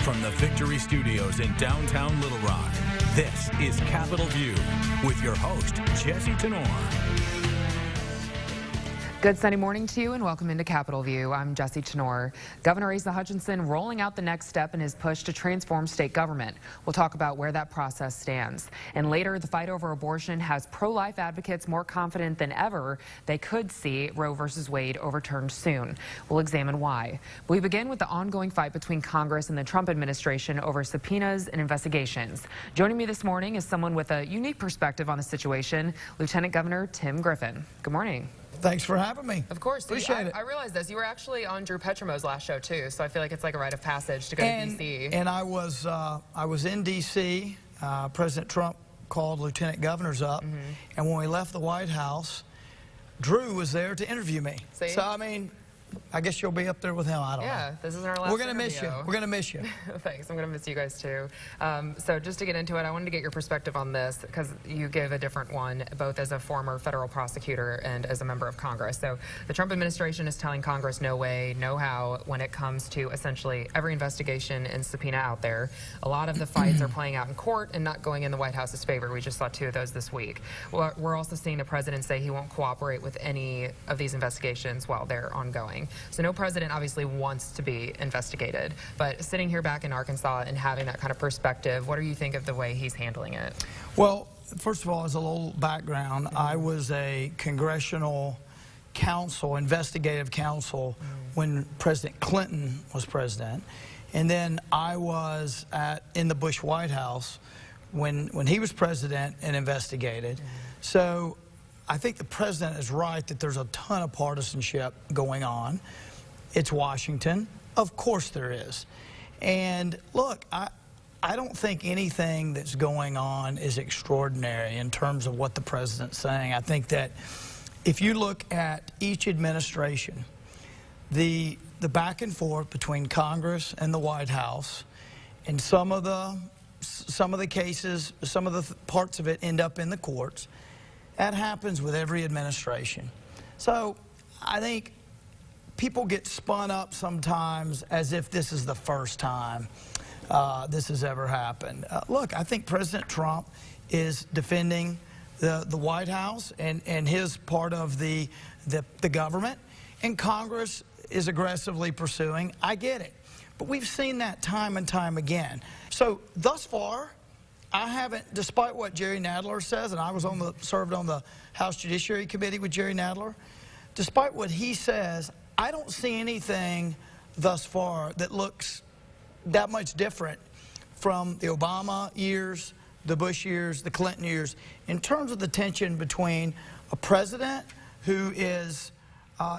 From the Victory Studios in downtown Little Rock, this is Capitol View with your host, Jessi Tenor. Good Sunday morning to you and welcome into Capitol View. I'm Jessi Tenor. Governor Asa Hutchinson rolling out the next step in his push to transform state government. We'll talk about where that process stands. And later, the fight over abortion has pro-life advocates more confident than ever they could see Roe versus Wade overturned soon. We'll examine why. We begin with the ongoing fight between Congress and the Trump administration over subpoenas and investigations. Joining me this morning is someone with a unique perspective on the situation, Lieutenant Governor Tim Griffin. Good morning. Thanks for having me. Of course. Appreciate it. I realized this. You were actually on Drew Petromo's last show, too, so I feel like it's like a rite of passage to go to D.C. And I was in D.C. President Trump called lieutenant governors up, and when we left the White House, Drew was there to interview me. See? So, I mean, I guess you'll be up there with him. I don't know. Yeah, this is our last We're going to miss you. We're going to miss you. Thanks. I'm going to miss you guys, too. So just to get into it, I wanted to get your perspective on this because you give a different one, both as a former federal prosecutor and as a member of Congress. So the Trump administration is telling Congress no way, no how when it comes to essentially every investigation and subpoena out there. A lot of the fights are playing out in court and not going in the White House's favor. We just saw 2 of those this week. We're also seeing the president say he won't cooperate with any of these investigations while they're ongoing. So no president obviously wants to be investigated, but sitting here back in Arkansas and having that kind of perspective, what do you think of the way he's handling it? Well, first of all, as a little background, I was a congressional counsel, investigative counsel, when President Clinton was president. And then I was in the Bush White House when he was president and investigated. So I think the president is right that there's a ton of partisanship going on. It's Washington. Of course there is. And look, I don't think anything that's going on is extraordinary in terms of what the president's saying. I think that if you look at each administration, the back and forth between Congress and the White House, and some of the cases, some of the parts of it end up in the courts. That happens with every administration. So I think people get spun up sometimes as if this is the first time this has ever happened. Look, I think President Trump is defending the White House and his part of the government, and Congress is aggressively pursuing. I get it. But we've seen that time and time again. So thus far, I haven't, despite what Jerry Nadler says, and I was served on the House Judiciary Committee with Jerry Nadler, despite what he says, I don't see anything thus far that looks that much different from the Obama years, the Bush years, the Clinton years, in terms of the tension between a president who is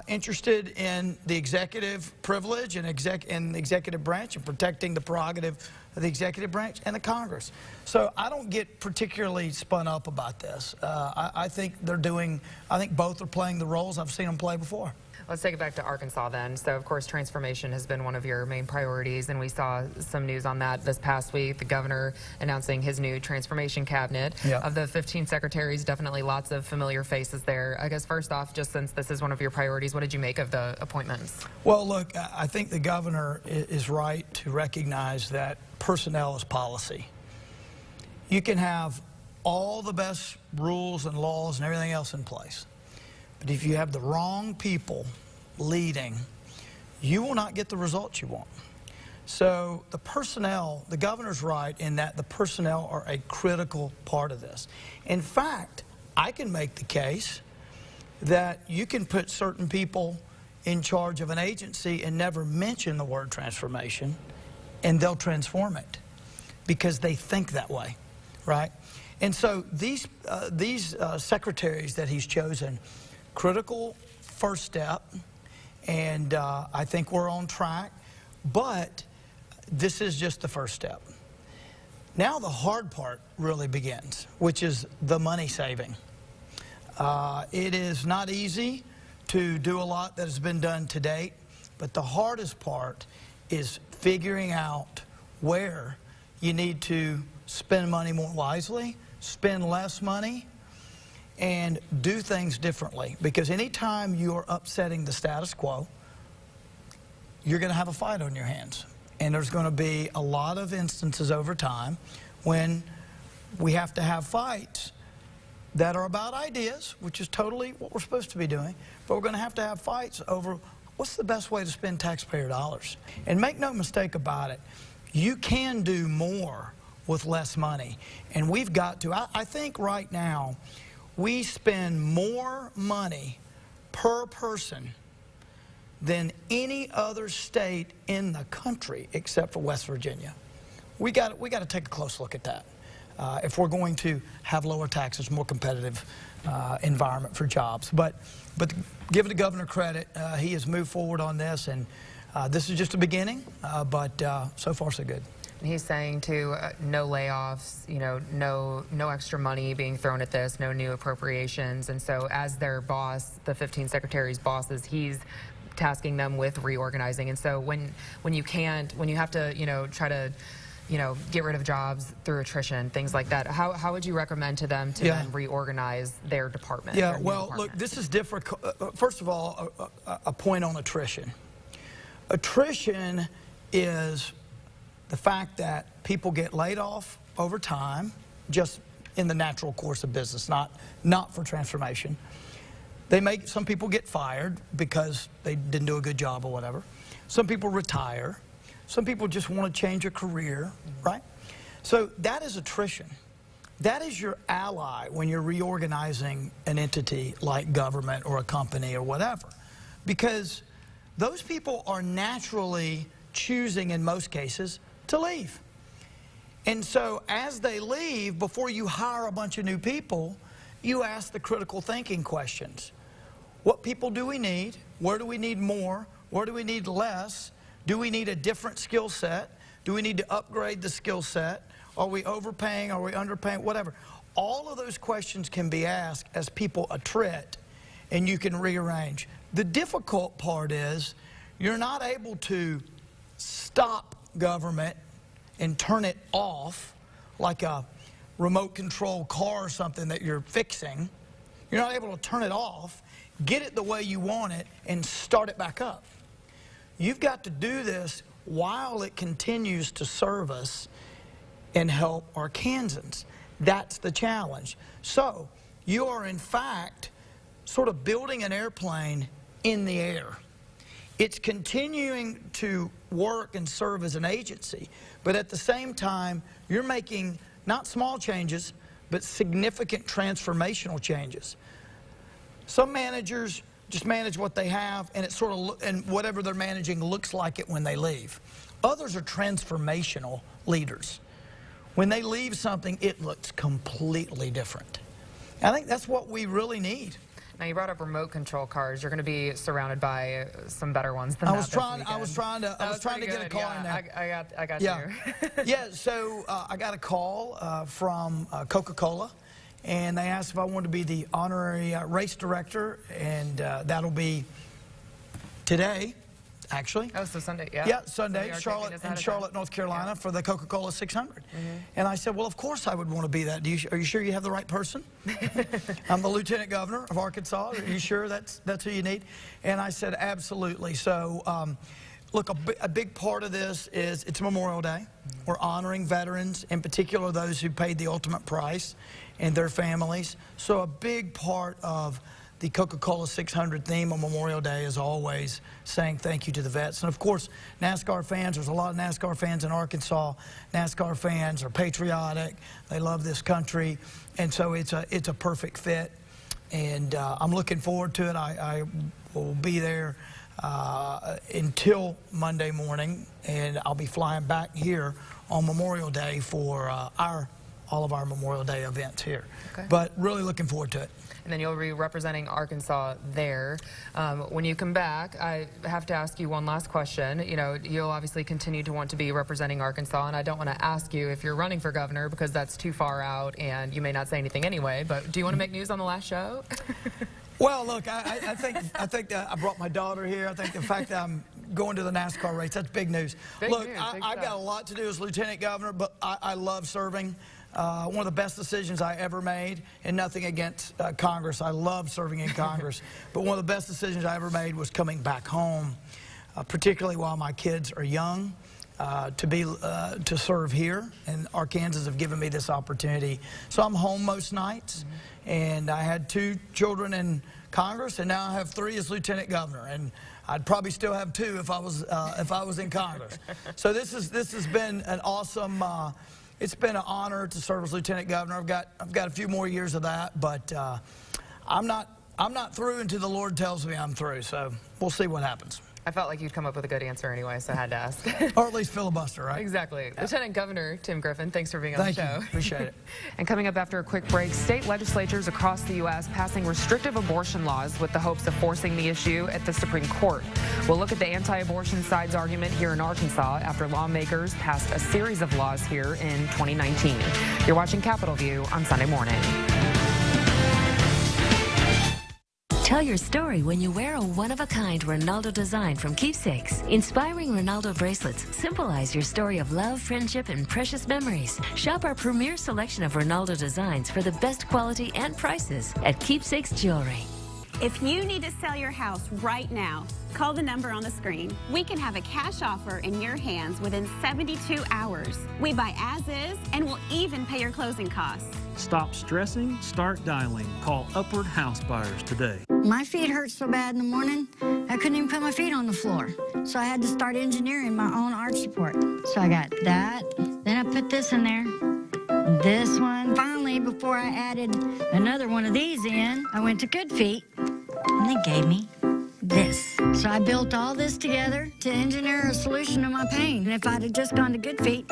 interested in the executive privilege and the executive branch and protecting the prerogative of the executive branch and the Congress. So I don't get particularly spun up about this. I think I think both are playing the roles I've seen them play before. Let's take it back to Arkansas then. So, of course, transformation has been one of your main priorities, and we saw some news on that this past week. The governor announcing his new transformation cabinet. Yep. Of the 15 secretaries, definitely lots of familiar faces there. I guess first off, just since this is one of your priorities, what did you make of the appointments? Well, look, I think the governor is right to recognize that personnel is policy. You can have all the best rules and laws and everything else in place, but if you have the wrong people leading, you will not get the results you want. So the personnel, the governor's right in that the personnel are a critical part of this. In fact, I can make the case that you can put certain people in charge of an agency and never mention the word transformation, and they'll transform it because they think that way, right? And so these secretaries that he's chosen, critical first step, and I think we're on track, but this is just the first step. Now the hard part really begins, which is the money saving. It is not easy to do a lot that has been done to date, but the hardest part is figuring out where you need to spend money more wisely, spend less money, and do things differently. Because anytime you're upsetting the status quo, you're going to have a fight on your hands. And there's going to be a lot of instances over time when we have to have fights that are about ideas, which is totally what we're supposed to be doing, but we're going to have fights over what's the best way to spend taxpayer dollars. And make no mistake about it, you can do more with less money. And we've got to. I think right now we spend more money per person than any other state in the country except for West Virginia. We got to take a close look at that. If we're going to have lower taxes, more competitive environment for jobs. But give the governor credit. He has moved forward on this, and this is just a beginning, but so far so good. He's saying no layoffs, you know, no extra money being thrown at this, no new appropriations. And so as their boss, the 15 secretaries' bosses, he's tasking them with reorganizing. And so when you have to, you know, try to, you know, get rid of jobs through attrition, things like that, how would you recommend to them to then reorganize their department? Yeah, well, look, this is difficult. First of all, a point on attrition. Attrition is the fact that people get laid off over time, just in the natural course of business, not for transformation. Some people get fired because they didn't do a good job or whatever. Some people retire. Some people just want to change a career, right? So that is attrition. That is your ally when you're reorganizing an entity like government or a company or whatever. Because those people are naturally choosing, in most cases, to leave. And so as they leave, before you hire a bunch of new people, you ask the critical thinking questions. What people do we need? Where do we need more? Where do we need less? Do we need a different skill set? Do we need to upgrade the skill set? Are we overpaying? Are we underpaying? Whatever. All of those questions can be asked as people attrit, and you can rearrange. The difficult part is you're not able to stop government and turn it off like a remote control car or something that you're fixing. You're not able to turn it off, get it the way you want it, and start it back up. You've got to do this while it continues to serve us and help Arkansans. That's the challenge. So you are, in fact, sort of building an airplane in the air. It's continuing to work and serve as an agency, but at the same time, you're making not small changes, but significant transformational changes. Some managers just manage what they have, and it sort of and whatever they're managing looks like it when they leave. Others are transformational leaders. When they leave something, it looks completely different. I think that's what we really need. Now, you brought up remote control cars. You're going to be surrounded by some better ones than I was trying to get a car in there. I got you. Yeah, so I got a call from Coca-Cola, and they asked if I wanted to be the honorary race director, and that'll be today, actually. Oh, so Sunday, yeah. Yeah, Sunday, Charlotte, North Carolina, for the Coca-Cola 600. And I said, well, of course I would want to be that. Are you sure you have the right person? I'm the Lieutenant Governor of Arkansas. Are you sure that's who you need? And I said, absolutely. So, look, a big part of this is it's Memorial Day. We're honoring veterans, in particular those who paid the ultimate price and their families. So a big part of the Coca-Cola 600 theme on Memorial Day is always saying thank you to the vets. And of course, NASCAR fans, there's a lot of NASCAR fans in Arkansas. NASCAR fans are patriotic. They love this country. And so it's a perfect fit. And I'm looking forward to it. I will be there until Monday morning, and I'll be flying back here on Memorial Day for all of our Memorial Day events here. Okay. But really looking forward to it. And then you'll be representing Arkansas there. When you come back, I have to ask you one last question. You know, you'll obviously continue to want to be representing Arkansas, and I don't want to ask you if you're running for governor because that's too far out, and you may not say anything anyway. But do you want to make news on the last show? Well, look, I think that I brought my daughter here. I think the fact that I'm going to the NASCAR race, that's big news. Look, I've got a lot to do as lieutenant governor, but I love serving. One of the best decisions I ever made, and nothing against Congress. I love serving in Congress. But one of the best decisions I ever made was coming back home, particularly while my kids are young. to serve here, and Arkansas have given me this opportunity. So I'm home most nights, and I had 2 children in Congress, and now I have 3 as lieutenant governor, and I'd probably still have 2 if I was in Congress. So this has been an awesome. It's been an honor to serve as lieutenant governor. I've got a few more years of that, but I'm not through until the Lord tells me I'm through. So we'll see what happens. I felt like you'd come up with a good answer anyway, so I had to ask. Or at least filibuster, right? Exactly. Yeah. Lieutenant Governor Tim Griffin, thanks for being on the show. Thank you. Appreciate it. And coming up after a quick break, state legislatures across the U.S. passing restrictive abortion laws with the hopes of forcing the issue at the Supreme Court. We'll look at the anti-abortion side's argument here in Arkansas after lawmakers passed a series of laws here in 2019. You're watching Capitol View on Sunday morning. Tell your story when you wear a one-of-a-kind Ronaldo design from Keepsakes. Inspiring Ronaldo bracelets symbolize your story of love, friendship, and precious memories. Shop our premier selection of Ronaldo designs for the best quality and prices at Keepsakes Jewelry. If you need to sell your house right now, call the number on the screen. We can have a cash offer in your hands within 72 hours. We buy as is and will even pay your closing costs. Stop stressing, start dialing. Call Upward House Buyers today. My feet hurt so bad in the morning, I couldn't even put my feet on the floor. So I had to start engineering my own arch support. So I got that, then I put this in there, this one. Finally, before I added another one of these in, I went to Good Feet, and they gave me this. So I built all this together to engineer a solution to my pain. And if I'd have just gone to Good Feet,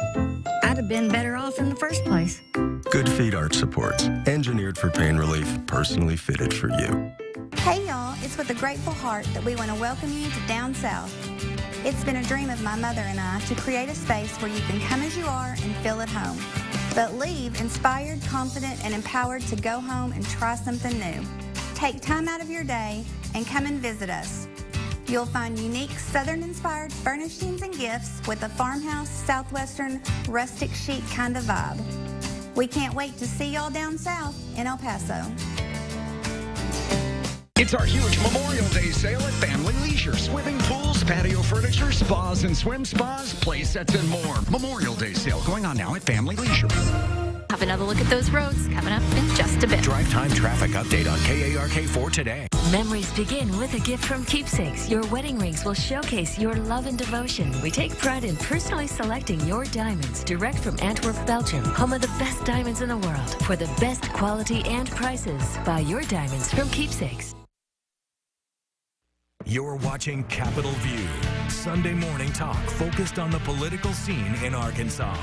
I'd have been better off in the first place. Good Feet Arch Supports, engineered for pain relief, personally fitted for you. Hey y'all, it's with a grateful heart that we want to welcome you to Down South. It's been a dream of my mother and I to create a space where you can come as you are and feel at home, but leave inspired, confident, and empowered to go home and try something new. Take time out of your day and come and visit us. You'll find unique Southern-inspired furnishings and gifts with a farmhouse, Southwestern, rustic chic kind of vibe. We can't wait to see y'all down south in El Paso. It's our huge Memorial Day sale at Family Leisure. Swimming pools, patio furniture, spas and swim spas, play sets, and more. Memorial Day sale going on now at Family Leisure. Have another look at those roads coming up in just a bit. Drive time traffic update on KARK4 today. Memories begin with a gift from Keepsakes. Your wedding rings will showcase your love and devotion. We take pride in personally selecting your diamonds direct from Antwerp, Belgium, home of the best diamonds in the world. For the best quality and prices, buy your diamonds from Keepsakes. You're watching Capitol View, Sunday morning talk focused on the political scene in Arkansas.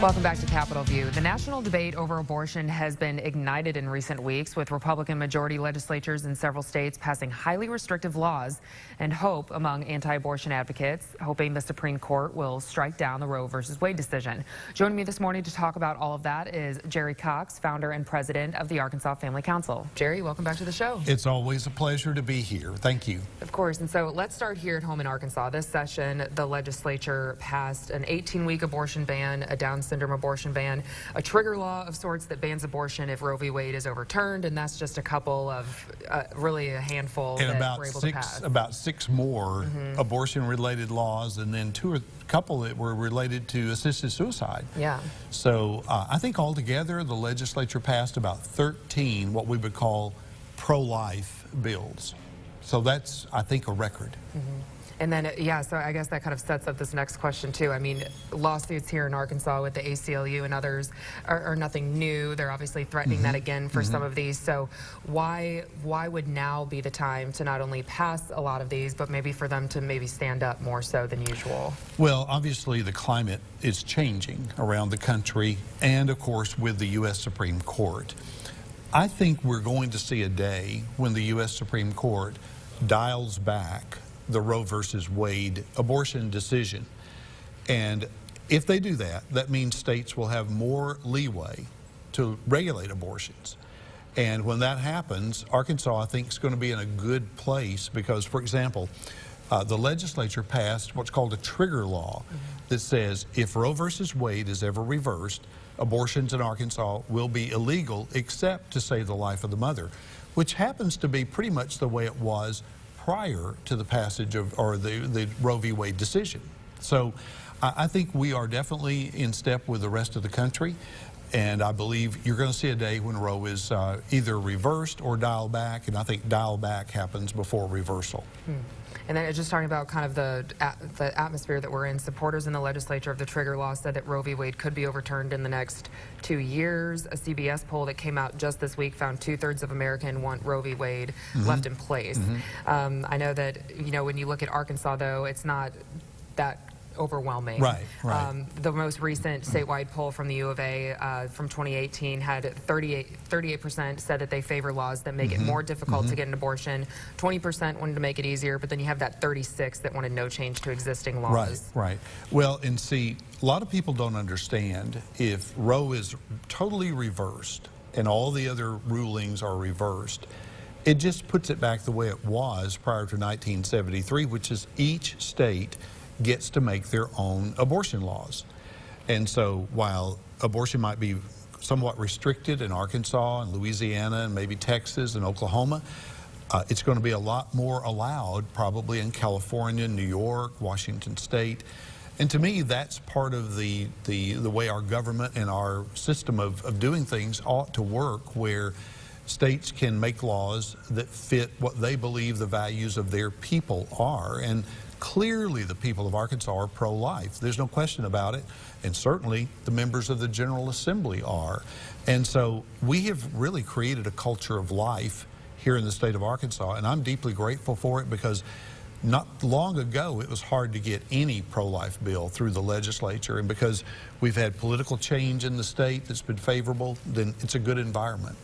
Welcome back to Capitol View. The national debate over abortion has been ignited in recent weeks, with Republican majority legislatures in several states passing highly restrictive laws, and hope among anti-abortion advocates, hoping the Supreme Court will strike down the Roe versus Wade decision. Joining me this morning to talk about all of that is Jerry Cox, founder and president of the Arkansas Family Council. Jerry, welcome back to the show. It's always a pleasure to be here. Thank you. Of course. And so let's start here at home in Arkansas. This session, the legislature passed an 18-week abortion ban, a Down syndrome abortion ban, a trigger law of sorts that bans abortion if Roe v. Wade is overturned, and that's just a couple of, really a handful and that we're able to pass. About 6 more abortion-related laws, and then a couple that were related to assisted suicide. Yeah. So I think altogether the legislature passed about 13 what we would call pro-life bills. So that's, I think, a record. And then, yeah, so I guess that kind of sets up this next question, too. I mean, lawsuits here in Arkansas with the ACLU and others are nothing new. They're obviously threatening that again for some of these. So why would now be the time to not only pass a lot of these, but maybe for them to maybe stand up more so than usual? Well, obviously the climate is changing around the country, and of course with the U.S. Supreme Court. I think we're going to see a day when the U.S. Supreme Court dials back the Roe versus Wade abortion decision. And if they do that, that means states will have more leeway to regulate abortions. And when that happens, Arkansas, I think, is going to be in a good place because, for example, the legislature passed what's called a trigger law that says if Roe versus Wade is ever reversed, abortions in Arkansas will be illegal except to save the life of the mother, which happens to be pretty much the way it was prior to the passage of, or the Roe v. Wade decision. So I think we are definitely in step with the rest of the country. And I believe you're going to see a day when Roe is either reversed or dialed back, and I think dial back happens before reversal. And then just talking about kind of the atmosphere that we're in, supporters in the legislature of the trigger law said that Roe v. Wade could be overturned in the next 2 years. A CBS poll that came out just this week found 2/3 of Americans want Roe v. Wade left in place. I know that, you know, when you look at Arkansas, though, it's not that overwhelming. Right. The most recent statewide poll from the U of A from 2018 had 38% said that they favor laws that make it more difficult to get an abortion. 20% wanted to make it easier, but then you have that 36 that wanted no change to existing laws. Right. Well, and see, a lot of people don't understand if Roe is totally reversed and all the other rulings are reversed, it just puts it back the way it was prior to 1973, which is each state gets to make their own abortion laws. And so while abortion might be somewhat restricted in Arkansas and Louisiana and maybe Texas and Oklahoma, it's going to be a lot more allowed probably in California, New York, Washington State. And to me, that's part of the way our government and our system of doing things ought to work, where states can make laws that fit what they believe the values of their people are. And clearly the people of Arkansas are pro-life. There's no question about it. And certainly the members of the General Assembly are. And so we have really created a culture of life here in the state of Arkansas. And I'm deeply grateful for it, because not long ago it was hard to get any pro-life bill through the legislature. And because we've had political change in the state that's been favorable, then it's a good environment.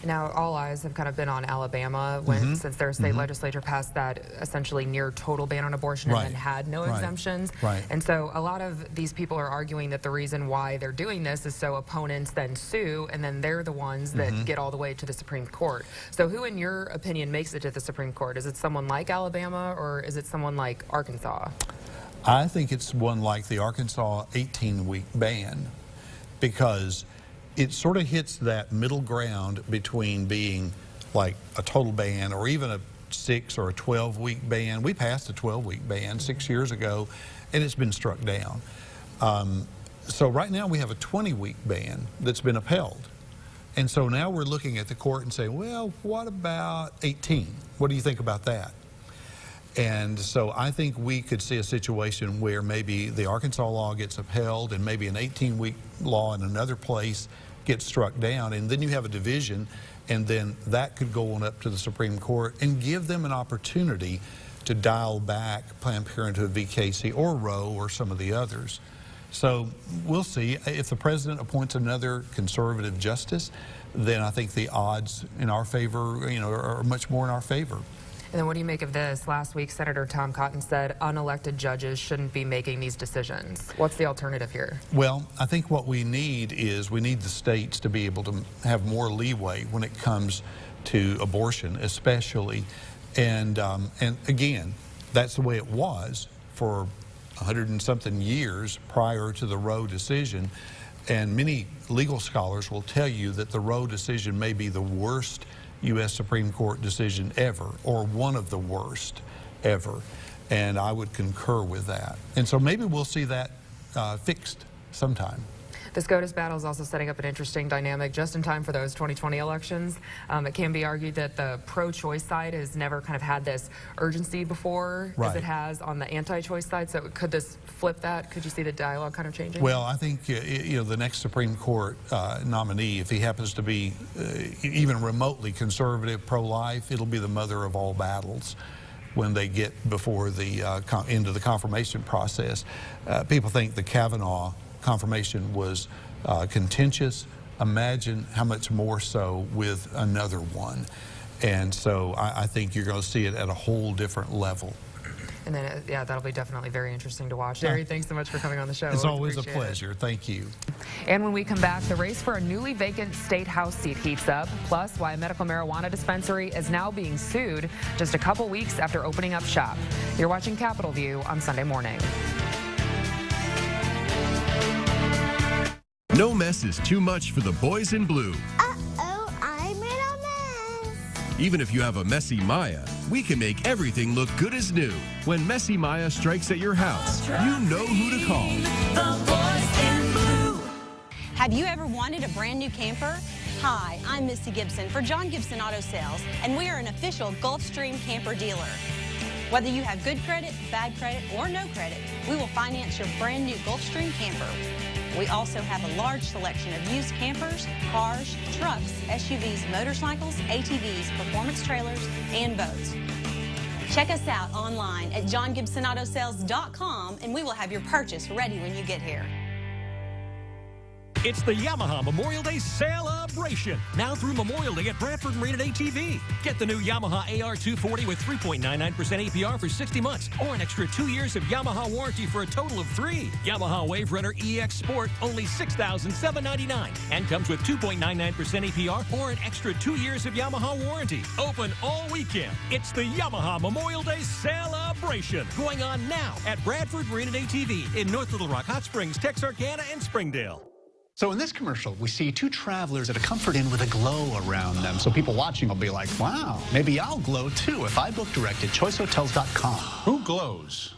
Now, all eyes have kind of been on Alabama since their state legislature passed that essentially near total ban on abortion and then had no exemptions. And so a lot of these people are arguing that the reason why they're doing this is so opponents then sue, and then they're the ones that get all the way to the Supreme Court. So who, in your opinion, makes it to the Supreme Court? Is it someone like Alabama, or is it someone like Arkansas? I think it's one like the Arkansas 18-week ban, because it sort of hits that middle ground between being like a total ban or even a 6 or a 12-week ban. We passed a 12-week ban 6 years ago, and it's been struck down. So right now we have a 20-week ban that's been upheld. And so now we're looking at the court and saying, well, what about 18? What do you think about that? And so I think we could see a situation where maybe the Arkansas law gets upheld and maybe an 18-week law in another place gets struck down, and then you have a division, and then that could go on up to the Supreme Court and give them an opportunity to dial back Planned Parenthood v. Casey or Roe or some of the others. So we'll see. If the president appoints another conservative justice, then I think the odds in our favor, you know, are much more in our favor. And then what do you make of this? Last week, Senator Tom Cotton said unelected judges shouldn't be making these decisions. What's the alternative here? Well, I think what we need is we need the states to be able to have more leeway when it comes to abortion, especially. And again, that's the way it was for 100 and something years prior to the Roe decision. And many legal scholars will tell you that the Roe decision may be the worst U.S. Supreme Court decision ever, or one of the worst ever. And I would concur with that. And so maybe we'll see that fixed sometime. The SCOTUS battle is also setting up an interesting dynamic just in time for those 2020 elections. It can be argued that the pro-choice side has never kind of had this urgency before as it has on the anti-choice side. So could this flip that? Could you see the dialogue kind of changing? Well, I think you know, the next Supreme Court nominee, if he happens to be even remotely conservative, pro-life, it'll be the mother of all battles when they get before the into the confirmation process. People think the Kavanaugh confirmation was contentious. Imagine how much more so with another one. And so I think you're going to see it at a whole different level. And then, yeah, that'll be definitely very interesting to watch. Jerry, thanks so much for coming on the show. It's always a pleasure. Thank you. And when we come back, the race for a newly vacant state house seat heats up, plus why a medical marijuana dispensary is now being sued just a couple weeks after opening up shop. You're watching Capitol View on Sunday morning. No mess is too much for the boys in blue. Uh-oh, I made a mess. Even if you have a messy Maya, we can make everything look good as new. When Messy Maya strikes at your house, you know who to call. The boys in blue. Have you ever wanted a brand new camper? Hi, I'm Misty Gibson for John Gibson Auto Sales, and we are an official Gulfstream camper dealer. Whether you have good credit, bad credit, or no credit, we will finance your brand new Gulfstream camper. We also have a large selection of used campers, cars, trucks, SUVs, motorcycles, ATVs, performance trailers, and boats. Check us out online at johngibsonautosales.com, and we will have your purchase ready when you get here. It's the Yamaha Memorial Day celebration. Now through Memorial Day at Bradford Marine and ATV. Get the new Yamaha AR240 with 3.99% APR for 60 months or an extra 2 years of Yamaha warranty for a total of 3. Yamaha Wave Runner EX Sport, only $6,799 and comes with 2.99% APR or an extra 2 years of Yamaha warranty. Open all weekend. It's the Yamaha Memorial Day celebration going on now at Bradford Marine and ATV in North Little Rock, Hot Springs, Texarkana, and Springdale. So in this commercial, we see two travelers at a Comfort Inn with a glow around them. So people watching will be like, wow, maybe I'll glow too if I book direct at choicehotels.com. Who glows?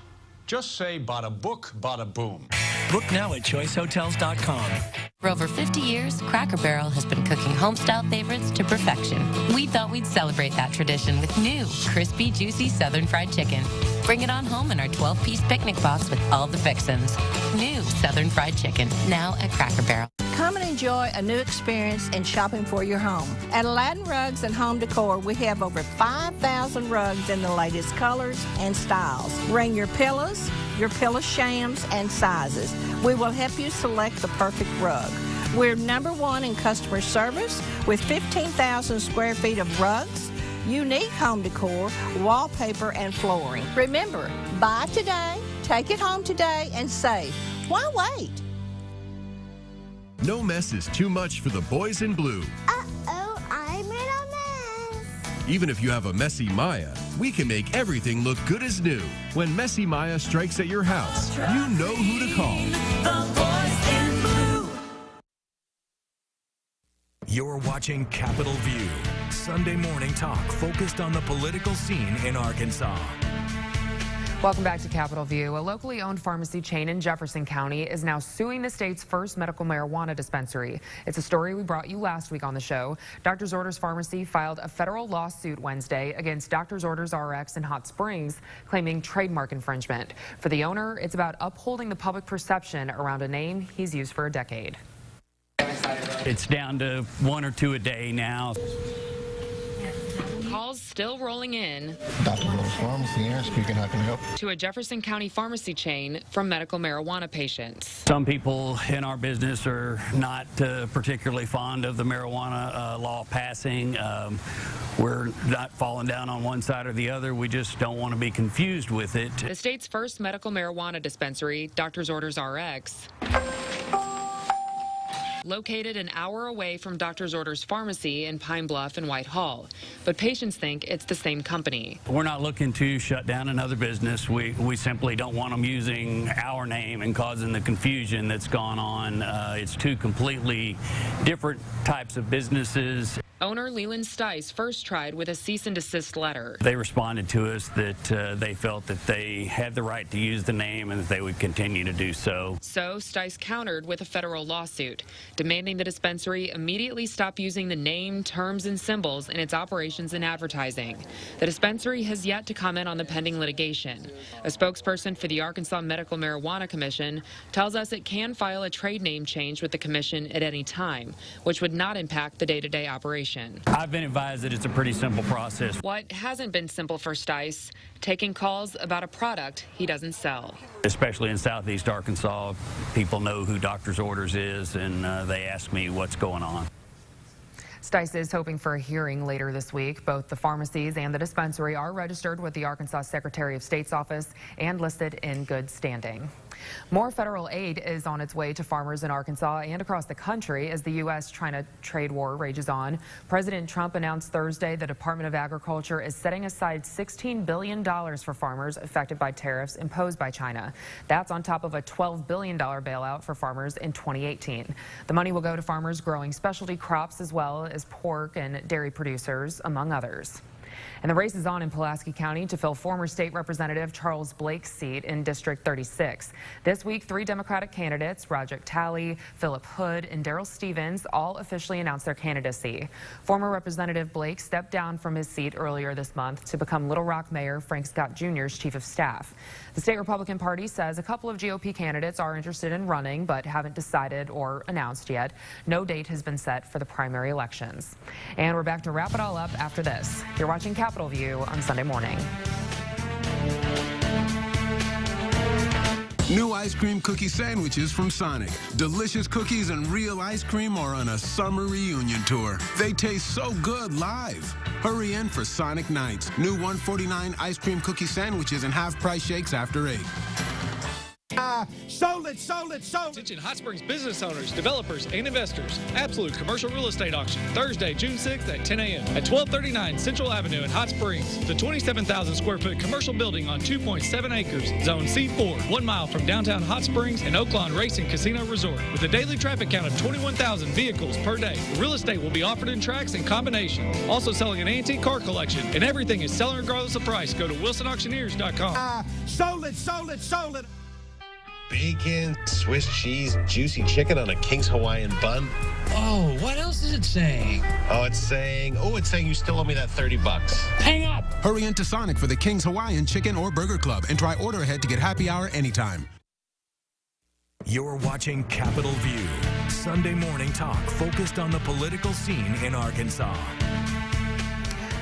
Just say bada book, bada boom. Book now at choicehotels.com. For over 50 years, Cracker Barrel has been cooking homestyle favorites to perfection. We thought we'd celebrate that tradition with new, crispy, juicy Southern fried chicken. Bring it on home in our 12-piece picnic box with all the fixins. New Southern fried chicken, now at Cracker Barrel. Come and enjoy a new experience in shopping for your home. At Aladdin Rugs and Home Decor, we have over 5,000 rugs in the latest colors and styles. Bring your pillows, your pillow shams, and sizes. We will help you select the perfect rug. We're #1 in customer service with 15,000 square feet of rugs, unique home decor, wallpaper, and flooring. Remember, buy today, take it home today, and save. Why wait? No mess is too much for the boys in blue. Uh-oh, I made a mess. Even if you have a messy Maya, we can make everything look good as new. When Messy Maya strikes at your house, you know who to call. The boys in blue. You're watching Capitol View, Sunday morning talk focused on the political scene in Arkansas. Welcome back to Capitol View. A locally owned pharmacy chain in Jefferson County is now suing the state's first medical marijuana dispensary. It's a story we brought you last week on the show. Doctor's Orders Pharmacy filed a federal lawsuit Wednesday against Doctor's Orders RX in Hot Springs, claiming trademark infringement. For the owner, it's about upholding the public perception around a name he's used for a decade. It's down to 1 or 2 a day now. Calls still rolling in. Dr. Rose Pharmacy here, speaking, how can I help? To a Jefferson County pharmacy chain from medical marijuana patients. Some people in our business are not particularly fond of the marijuana law passing. We're not falling down on one side or the other. We just don't want to be confused with it. The state's first medical marijuana dispensary, Doctor's Orders RX, located an hour away from Doctor's Orders Pharmacy in Pine Bluff and Whitehall. But patients think it's the same company. We're not looking to shut down another business. We simply don't want them using our name and causing the confusion that's gone on. It's two completely different types of businesses. Owner Leland Stice first tried with a cease and desist letter. They responded to us that they felt that they had the right to use the name and that they would continue to do so. So Stice countered with a federal lawsuit, demanding the dispensary immediately stop using the name, terms, and symbols in its operations and advertising. The dispensary has yet to comment on the pending litigation. A spokesperson for the Arkansas Medical Marijuana Commission tells us it can file a trade name change with the commission at any time, which would not impact the day-to-day operation. I've been advised that it's a pretty simple process. What hasn't been simple for Stice, taking calls about a product he doesn't sell. Especially in southeast Arkansas, people know who Doctor's Orders is, and they ask me what's going on. Stice is hoping for a hearing later this week. Both the pharmacies and the dispensary are registered with the Arkansas Secretary of State's office and listed in good standing. More federal aid is on its way to farmers in Arkansas and across the country as the U.S.-China trade war rages on. President Trump announced Thursday the Department of Agriculture is setting aside $16 billion for farmers affected by tariffs imposed by China. That's on top of a $12 billion bailout for farmers in 2018. The money will go to farmers growing specialty crops as well as pork and dairy producers, among others. And the race is on in Pulaski County to fill former state representative Charles Blake's seat in District 36. This week, 3 Democratic candidates, Roderick Talley, Philip Hood, and Darrell Stevens, all officially announced their candidacy. Former Representative Blake stepped down from his seat earlier this month to become Little Rock Mayor Frank Scott Jr.'s chief of staff. The state Republican Party says a couple of GOP candidates are interested in running, but haven't decided or announced yet. No date has been set for the primary elections. And we're back to wrap it all up after this. You're watching Capitol View on Sunday morning. New ice cream cookie sandwiches from Sonic. Delicious cookies and real ice cream are on a summer reunion tour. They taste so good live. Hurry in for Sonic Nights. New $1.49 ice cream cookie sandwiches and half-price shakes after 8. Sold it. Attention Hot Springs business owners, developers, and investors. Absolute commercial real estate auction, Thursday, June 6th at 10 a.m. at 1239 Central Avenue in Hot Springs. The 27,000 square foot commercial building on 2.7 acres, Zone C4, 1 mile from downtown Hot Springs and Oaklawn Racing Casino Resort. With a daily traffic count of 21,000 vehicles per day, the real estate will be offered in tracks and combinations. Also selling an antique car collection, and everything is selling regardless of price. Go to wilsonauctioneers.com. Sold it. Bacon, Swiss cheese, juicy chicken on a King's Hawaiian bun. Oh, what else is it saying? It's saying you still owe me that $30. Hang up. Hurry into Sonic for the King's Hawaiian Chicken or Burger Club and try order ahead to get happy hour anytime. You're watching Capitol View, Sunday morning talk focused on the political scene in Arkansas.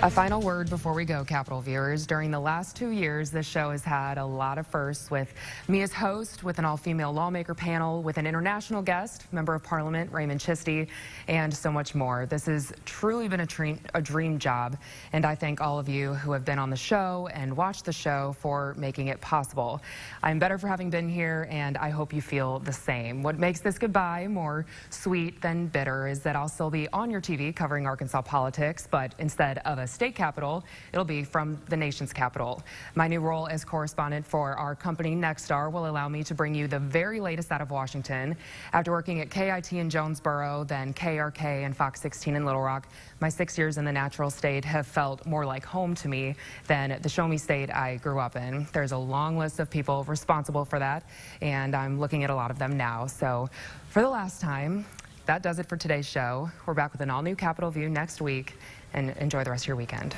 A final word before we go, Capitol viewers. During the last 2 years, this show has had a lot of firsts, with me as host, with an all-female lawmaker panel, with an international guest, Member of Parliament Raymond Jessi, and so much more. This has truly been a dream job, and I thank all of you who have been on the show and watched the show for making it possible. I'm better for having been here, and I hope you feel the same. What makes this goodbye more sweet than bitter is that I'll still be on your TV covering Arkansas politics, but instead of a state capital, it'll be from the nation's capital. My new role as correspondent for our company Nexstar will allow me to bring you the very latest out of Washington. After working at KIT in Jonesboro, then KRK and Fox 16 in Little Rock, my 6 years in the natural state have felt more like home to me than the show me state I grew up in. There's a long list of people responsible for that, and I'm looking at a lot of them now. So for the last time, that does it for today's show. We're back with an all-new Capitol View next week, and enjoy the rest of your weekend.